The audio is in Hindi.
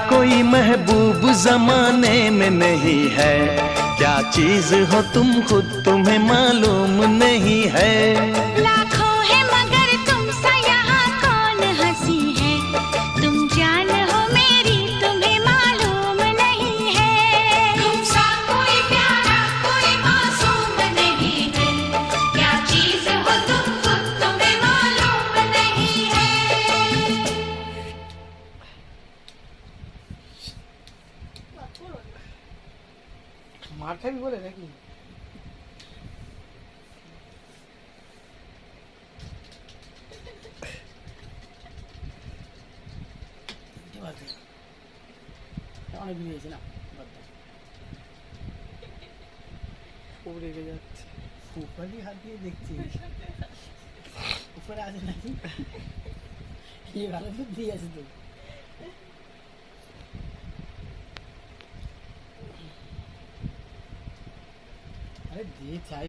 कोई महबूब जमाने में नहीं है, क्या चीज हो तुम खुद तुम्हें मालूम नहीं है। लाखों है मगर तुम सा यहाँ कौन हंसी है, तुम जान हो मेरी तुम्हें मालूम नहीं है। तुम सा कोई प्यारा कोई मासूम नहीं है, क्या चीज हो तुम खुद तुम्हें मालूम नहीं है। মাঠে বলে নাকি অনেক দিয়েছে না উপরে রেখে যাচ্ছে উপরে হাত দিয়ে দেখছি উপরে আছে নাকি কি ভালো বুদ্ধি আছে তো अरे जी चाय